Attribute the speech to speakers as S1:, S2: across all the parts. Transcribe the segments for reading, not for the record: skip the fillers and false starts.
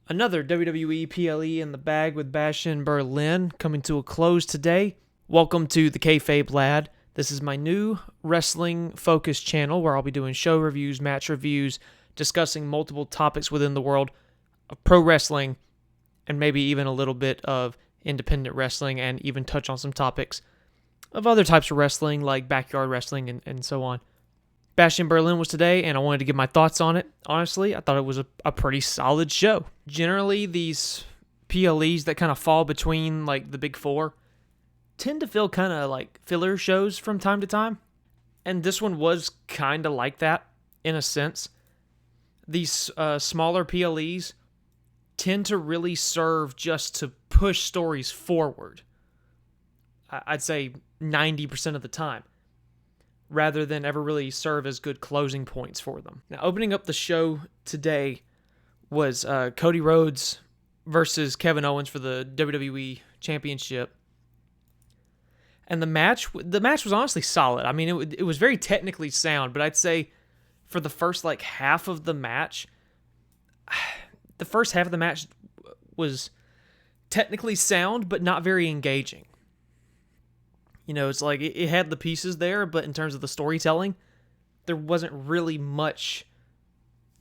S1: Another WWE PLE in the bag with Bash in Berlin coming to a close today. Welcome to the KayFabe Lad. This is my new wrestling-focused channel where I'll be doing show reviews, match reviews, discussing multiple topics within the world of pro wrestling, and maybe even a little bit of independent wrestling, and even touch on some topics of other types of wrestling like backyard wrestling and so on. Bash in Berlin was today, and I wanted to give my thoughts on it. Honestly, I thought it was a pretty solid show. Generally, these PLEs that kind of fall between like the big four tend to feel kind of like filler shows from time to time, and this one was kind of like that in a sense. These smaller PLEs tend to really serve just to push stories forward. I'd say 90% of the time, rather than ever really serve as good closing points for them. Now, opening up the show today was Cody Rhodes versus Kevin Owens for the WWE Championship. And the match was honestly solid. I mean, it was very technically sound, but I'd say for the first like half of the match, the first half of the match was technically sound, but not very engaging. You know, it's like it had the pieces there, but in terms of the storytelling, there wasn't really much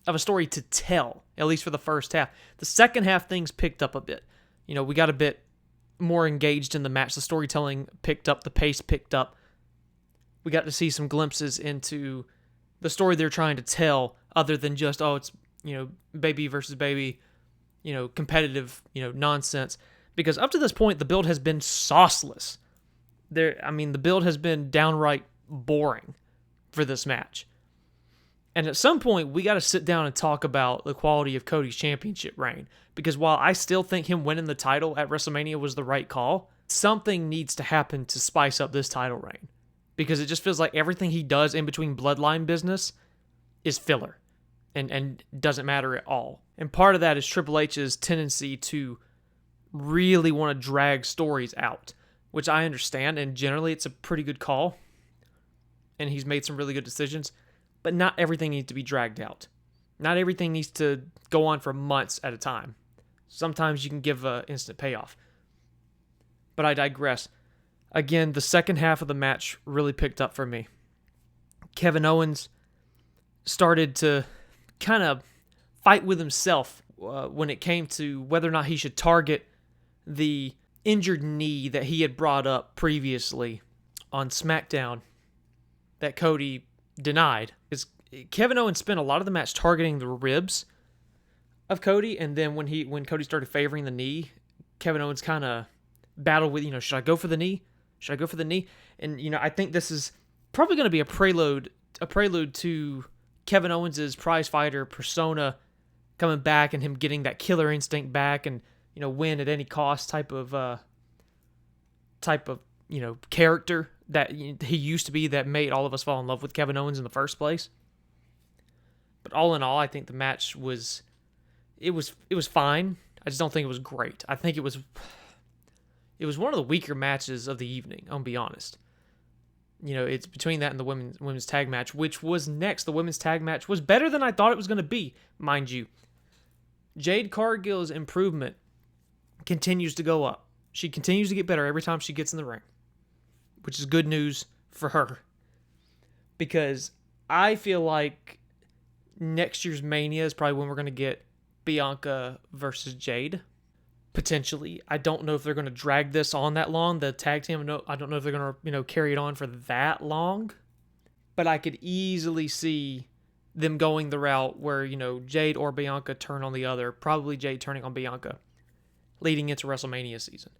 S1: of a story to tell, at least for the first half. The second half, things picked up a bit. You know, we got a bit more engaged in the match. The storytelling picked up, the pace picked up. We got to see some glimpses into the story they're trying to tell, other than just, oh, it's, you know, baby versus baby, you know, competitive, you know, nonsense. Because up to this point, the build has been sauceless. The build has been downright boring for this match. And at some point, we got to sit down and talk about the quality of Cody's championship reign. Because while I still think him winning the title at WrestleMania was the right call, something needs to happen to spice up this title reign. Because it just feels like everything he does in between bloodline business is filler and doesn't matter at all. And part of that is Triple H's tendency to really want to drag stories out, which I understand, and generally it's a pretty good call, and he's made some really good decisions, but not everything needs to be dragged out. Not everything needs to go on for months at a time. Sometimes you can give an instant payoff. But I digress. Again, the second half of the match really picked up for me. Kevin Owens started to kind of fight with himself when it came to whether or not he should target the injured knee that he had brought up previously on SmackDown that Cody denied. Kevin Owens spent a lot of the match targeting the ribs of Cody, and then when Cody started favoring the knee, Kevin Owens kind of battled with, you know, should I go for the knee? Should I go for the knee? And, you know, I think this is probably going to be a prelude to Kevin Owens' prize fighter persona coming back and him getting that killer instinct back and, you know, win at any cost type of you know, character that he used to be, that made all of us fall in love with Kevin Owens in the first place. But all in all, I think the match was fine. I just don't think it was great. I think it was one of the weaker matches of the evening, I'll be honest. You know, it's between that and the women's tag match, which was next. The women's tag match was better than I thought it was going to be, mind you. Jade Cargill's improvement continues to go up. She continues to get better every time she gets in the ring, which is good news for her. Because I feel like next year's Mania is probably when we're going to get Bianca versus Jade. Potentially. I don't know if they're going to drag this on that long. The tag team, I don't know if they're going to, you know, carry it on for that long. But I could easily see them going the route where, you know, Jade or Bianca turn on the other. Probably Jade turning on Bianca, leading into WrestleMania season.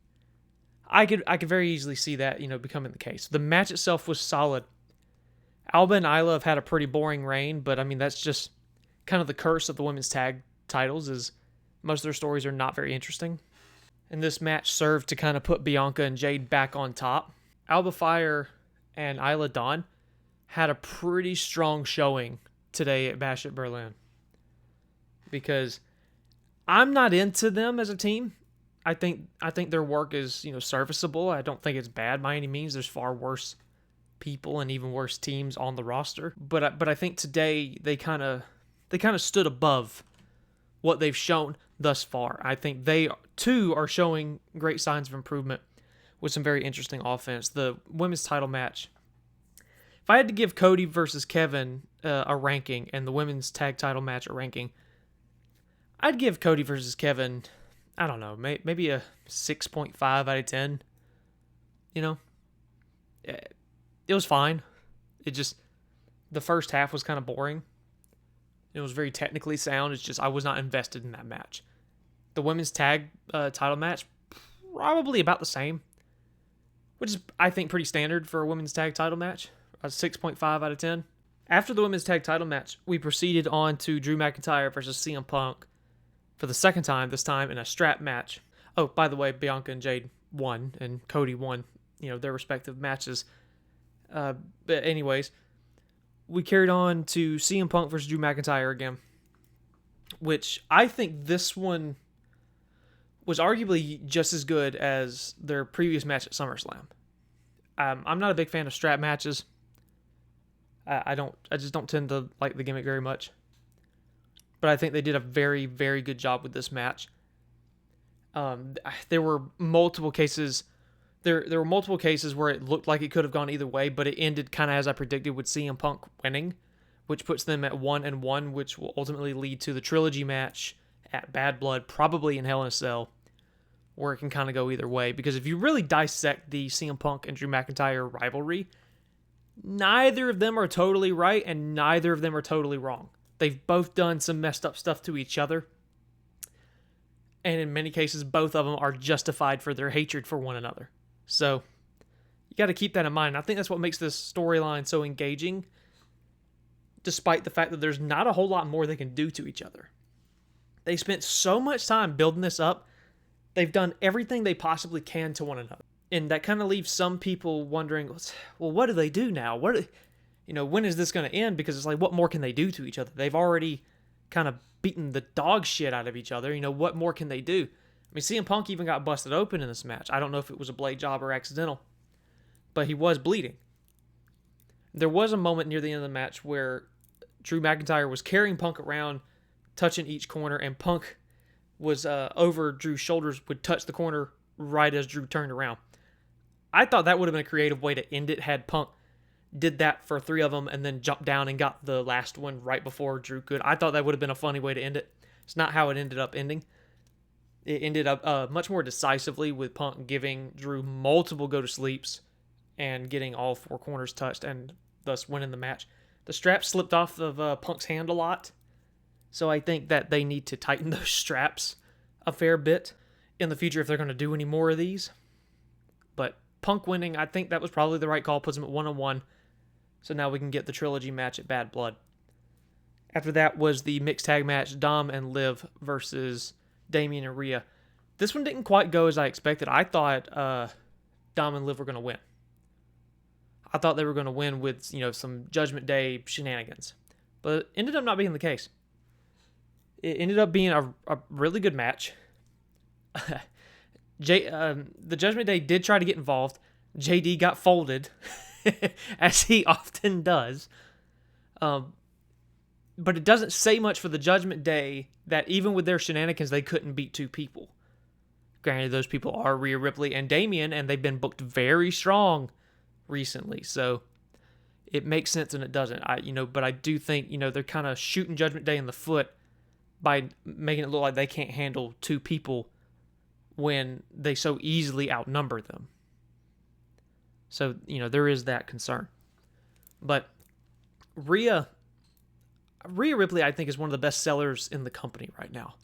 S1: I could very easily see that, you know, becoming the case. The match itself was solid. Alba and Isla have had a pretty boring reign, but I mean, that's just kind of the curse of the women's tag titles, is most of their stories are not very interesting. And this match served to kind of put Bianca and Jade back on top. Alba Fire and Isla Dawn had a pretty strong showing today at Bash at Berlin, because I'm not into them as a team. I think their work is, you know, serviceable. I don't think it's bad by any means. There's far worse people and even worse teams on the roster. But I think today they kind of stood above what they've shown thus far. I think they, too, are showing great signs of improvement with some very interesting offense. The women's title match, if I had to give Cody versus Kevin a ranking and the women's tag title match a ranking, I'd give Cody versus Kevin, I don't know, maybe a 6.5 out of 10. You know, it was fine. It just, the first half was kind of boring. It was very technically sound. It's just I was not invested in that match. The women's tag title match, probably about the same, which is, I think, pretty standard for a women's tag title match. A 6.5 out of 10. After the women's tag title match, we proceeded on to Drew McIntyre versus CM Punk for the second time, this time in a strap match. Oh, by the way, Bianca and Jade won, and Cody won, their respective matches. But anyways, we carried on to CM Punk versus Drew McIntyre again, which I think this one was arguably just as good as their previous match at SummerSlam. I'm not a big fan of strap matches. I just don't tend to like the gimmick very much. But I think they did a very, very good job with this match. There were multiple cases. There were multiple cases where it looked like it could have gone either way, but it ended kind of as I predicted, with CM Punk winning, which puts them at 1-1, which will ultimately lead to the trilogy match at Bad Blood, probably in Hell in a Cell, where it can kind of go either way. Because if you really dissect the CM Punk and Drew McIntyre rivalry, neither of them are totally right and neither of them are totally wrong. They've both done some messed up stuff to each other. And in many cases, both of them are justified for their hatred for one another. So, you got to keep that in mind. I think that's what makes this storyline so engaging, despite the fact that there's not a whole lot more they can do to each other. They spent so much time building this up. They've done everything they possibly can to one another. And that kind of leaves some people wondering, well, what do they do now? When is this going to end? Because it's like, what more can they do to each other? They've already kind of beaten the dog shit out of each other. What more can they do? I mean, CM Punk even got busted open in this match. I don't know if it was a blade job or accidental, but he was bleeding. There was a moment near the end of the match where Drew McIntyre was carrying Punk around, touching each corner, and Punk was over Drew's shoulders, would touch the corner right as Drew turned around. I thought that would have been a creative way to end it had Punk did that for 3 of them and then jumped down and got the last one right before Drew could. I thought that would have been a funny way to end it. It's not how it ended up ending. It ended up much more decisively with Punk giving Drew multiple go-to-sleeps and getting all 4 corners touched and thus winning the match. The strap slipped off of Punk's hand a lot, so I think that they need to tighten those straps a fair bit in the future if they're going to do any more of these. But Punk winning, I think that was probably the right call. Puts him at 1-1. So now we can get the trilogy match at Bad Blood. After that was the mixed tag match, Dom and Liv versus Damian and Rhea. This one didn't quite go as I expected. I thought Dom and Liv were going to win. I thought they were going to win with, some Judgment Day shenanigans. But it ended up not being the case. It ended up being a really good match. The Judgment Day did try to get involved. JD got folded, as he often does. But it doesn't say much for the Judgment Day that even with their shenanigans, they couldn't beat 2 people. Granted, those people are Rhea Ripley and Damian, and they've been booked very strong recently. So it makes sense and it doesn't. But I do think, they're kind of shooting Judgment Day in the foot by making it look like they can't handle 2 people when they so easily outnumber them. So, there is that concern. But Rhea Ripley, I think, is one of the best sellers in the company right now.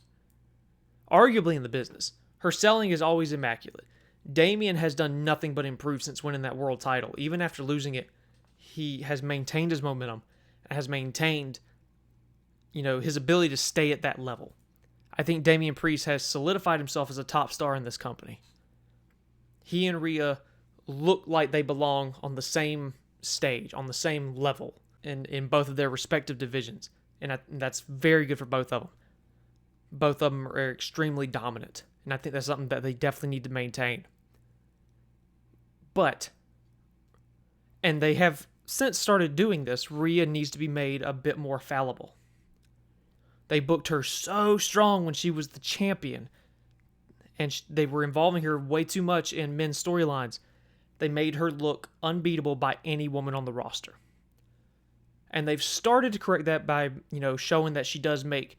S1: Arguably in the business. Her selling is always immaculate. Damian has done nothing but improve since winning that world title. Even after losing it, he has maintained his momentum and has maintained, his ability to stay at that level. I think Damian Priest has solidified himself as a top star in this company. He and Rhea look like they belong on the same stage, on the same level in both of their respective divisions. And that's very good for both of them. Both of them are extremely dominant. And I think that's something that they definitely need to maintain. And they have since started doing this, Rhea needs to be made a bit more fallible. They booked her so strong when she was the champion, and they were involving her way too much in men's storylines. They made her look unbeatable by any woman on the roster. And they've started to correct that by, showing that she does make,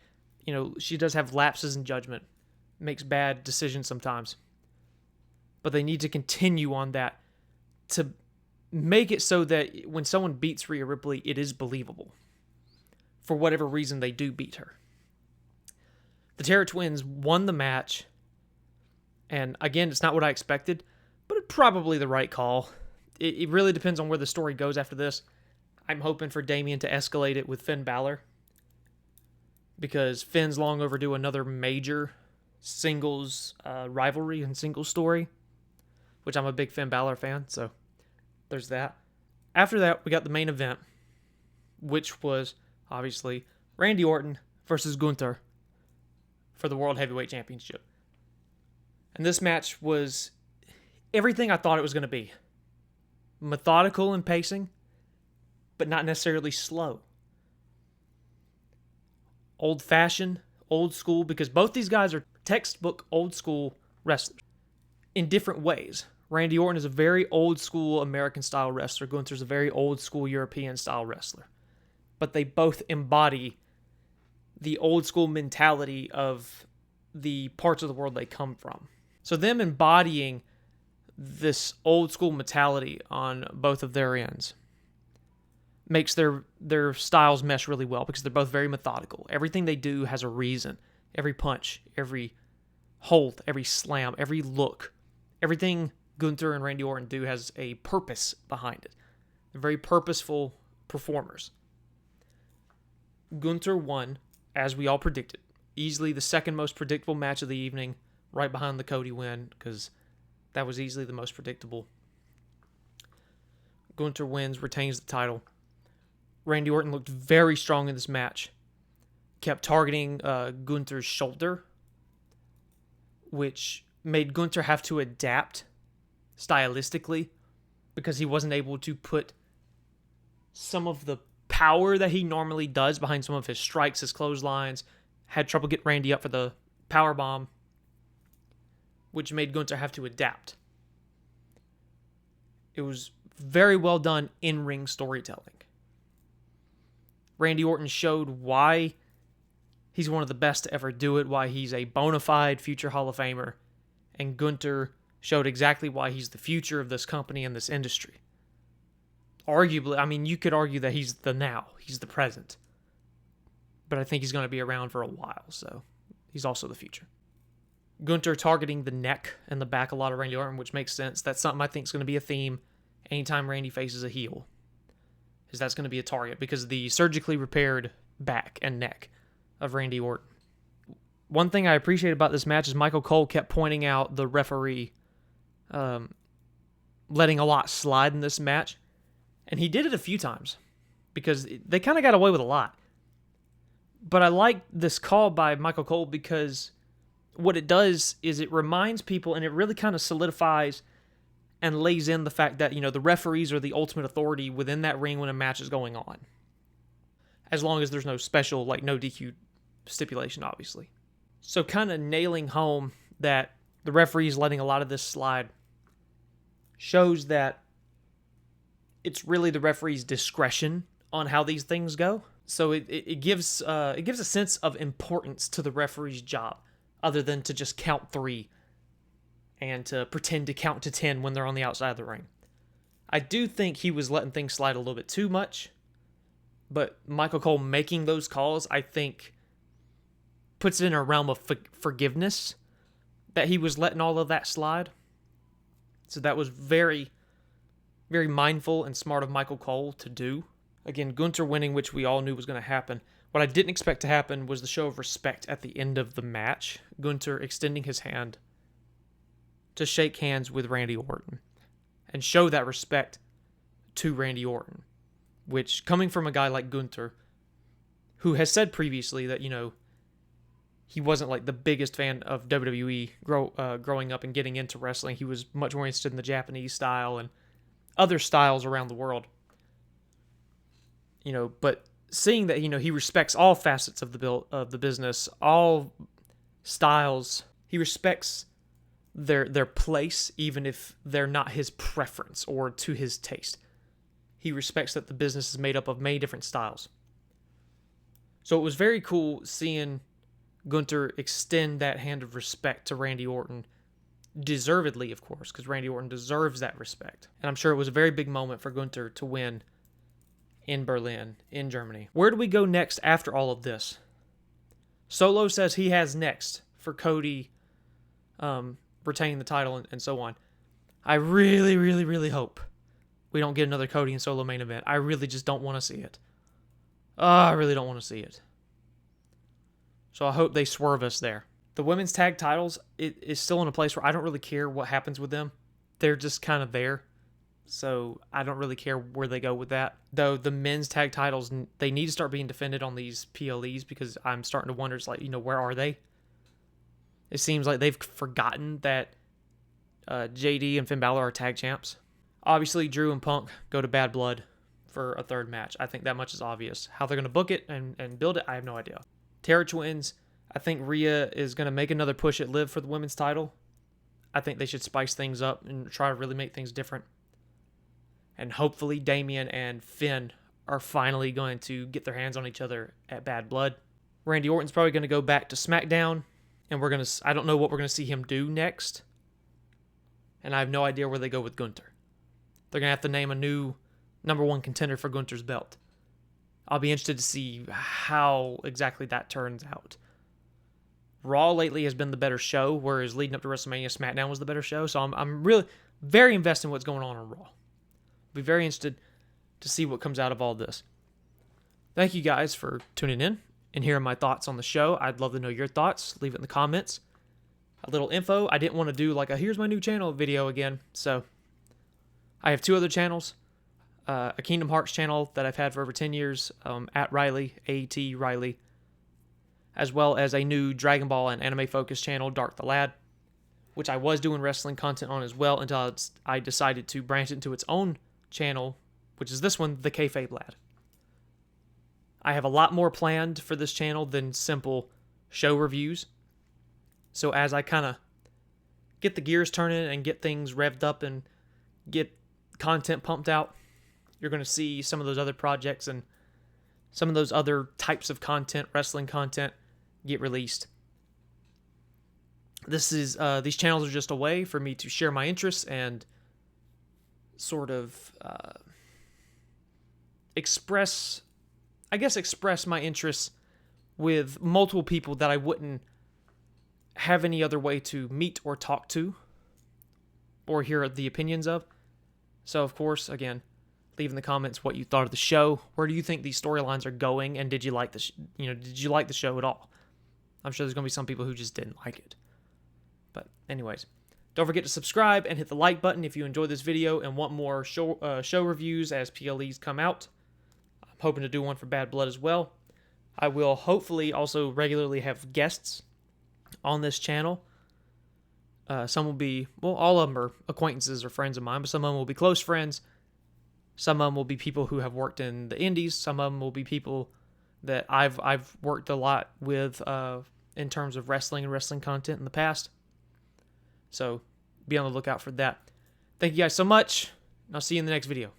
S1: she does have lapses in judgment, makes bad decisions sometimes. But they need to continue on that to make it so that when someone beats Rhea Ripley, it is believable. For whatever reason they do beat her. The Terror Twins won the match. And again, it's not what I expected, but it's probably the right call. It really depends on where the story goes after this. I'm hoping for Damian to escalate it with Finn Balor, because Finn's long overdue another major singles rivalry and singles story, which I'm a big Finn Balor fan, so there's that. After that, we got the main event, which was obviously Randy Orton versus Gunther for the World Heavyweight Championship. And this match was everything I thought it was going to be. Methodical in pacing, but not necessarily slow. Old-fashioned, old school, because both these guys are textbook old school wrestlers in different ways. Randy Orton is a very old school American-style wrestler. Gunther's a very old school European-style wrestler. But they both embody the old school mentality of the parts of the world they come from. So them embodying this old school mentality on both of their ends makes their styles mesh really well, because they're both very methodical. Everything they do has a reason. Every punch, every hold, every slam, every look, everything Gunther and Randy Orton do has a purpose behind it. They're very purposeful performers. Gunther won, as we all predicted. Easily the second most predictable match of the evening, right behind the Cody win, because that was easily the most predictable. Gunther wins, retains the title. Randy Orton looked very strong in this match. Kept targeting Gunther's shoulder, which made Gunther have to adapt stylistically, because he wasn't able to put some of the power that he normally does behind some of his strikes, his clotheslines. Had trouble getting Randy up for the powerbomb, which made Gunther have to adapt. It was very well done in-ring storytelling. Randy Orton showed why he's one of the best to ever do it, why he's a bona fide future Hall of Famer, and Gunther showed exactly why he's the future of this company and this industry. Arguably, you could argue that he's the now, he's the present. But I think he's going to be around for a while, so he's also the future. Gunther targeting the neck and the back a lot of Randy Orton, which makes sense. That's something I think is going to be a theme anytime Randy faces a heel. Is that's going to be a target, because of the surgically repaired back and neck of Randy Orton. One thing I appreciate about this match is Michael Cole kept pointing out the referee letting a lot slide in this match. And he did it a few times, because they kind of got away with a lot. But I like this call by Michael Cole, because what it does is it reminds people, and it really kind of solidifies and lays in the fact that, the referees are the ultimate authority within that ring when a match is going on. As long as there's no special, no DQ stipulation, obviously. So kind of nailing home that the referees letting a lot of this slide shows that it's really the referee's discretion on how these things go. So it gives a sense of importance to the referee's job, other than to just count 3 and to pretend to count to 10 when they're on the outside of the ring. I do think he was letting things slide a little bit too much, but Michael Cole making those calls, I think, puts it in a realm of forgiveness that he was letting all of that slide. So that was very, very mindful and smart of Michael Cole to do. Again, Gunther winning, which we all knew was going to happen. What I didn't expect to happen was the show of respect at the end of the match. Gunther extending his hand to shake hands with Randy Orton and show that respect to Randy Orton, which, coming from a guy like Gunther, who has said previously that, he wasn't the biggest fan of WWE growing up and getting into wrestling. He was much more interested in the Japanese style and other styles around the world. But seeing that, he respects all facets of the business, all styles. He respects their place, even if they're not his preference or to his taste. He respects that the business is made up of many different styles. So it was very cool seeing Gunther extend that hand of respect to Randy Orton, deservedly, of course, because Randy Orton deserves that respect. And I'm sure it was a very big moment for Gunther to win in Berlin, in Germany. Where do we go next after all of this? Solo says he has next for Cody retaining the title and so on. I really, really, really hope we don't get another Cody and Solo main event. I really just don't want to see it. I really don't want to see it. So I hope they swerve us there. The women's tag titles, it is still in a place where I don't really care what happens with them. They're just kind of there. So I don't really care where they go with that. Though the men's tag titles, they need to start being defended on these PLEs, because I'm starting to wonder, where are they? It seems like they've forgotten that JD and Finn Balor are tag champs. Obviously, Drew and Punk go to Bad Blood for a third match. I think that much is obvious. How they're going to book it and build it, I have no idea. Terra Twins, I think Rhea is going to make another push at Liv for the women's title. I think they should spice things up and try to really make things different. And hopefully Damian and Finn are finally going to get their hands on each other at Bad Blood. Randy Orton's probably going to go back to SmackDown, and I don't know what we're going to see him do next. And I have no idea where they go with Gunther. They're going to have to name a new number one contender for Gunther's belt. I'll be interested to see how exactly that turns out. Raw lately has been the better show, whereas leading up to WrestleMania, SmackDown was the better show. So I'm really very invested in what's going on Raw. I'll be very interested to see what comes out of all this. Thank you guys for tuning in and hearing my thoughts on the show. I'd love to know your thoughts. Leave it in the comments. A little info. I didn't want to do a here's my new channel video again. So I have two other channels. A Kingdom Hearts channel that I've had for over 10 years, at Riley, A-T Riley, as well as a new Dragon Ball and anime focused channel, Dark the Lad, which I was doing wrestling content on as well until I decided to branch into its own channel, which is this one, the KayFabe Lad. I have a lot more planned for this channel than simple show reviews. So as I kind of get the gears turning and get things revved up and get content pumped out, you're going to see some of those other projects and some of those other types of content, wrestling content, get released. These channels are just a way for me to share my interests and sort of express my interests with multiple people that I wouldn't have any other way to meet or talk to or hear the opinions of. So, of course, again, leave in the comments what you thought of the show. Where do you think these storylines are going? And did you like did you like the show at all? I'm sure there's going to be some people who just didn't like it. But anyways, don't forget to subscribe and hit the like button if you enjoyed this video and want more show reviews as PLEs come out. I'm hoping to do one for Bad Blood as well. I will hopefully also regularly have guests on this channel. Some will be, all of them are acquaintances or friends of mine, but some of them will be close friends. Some of them will be people who have worked in the indies. Some of them will be people that I've worked a lot with in terms of wrestling and wrestling content in the past. So be on the lookout for that. Thank you guys so much, and I'll see you in the next video.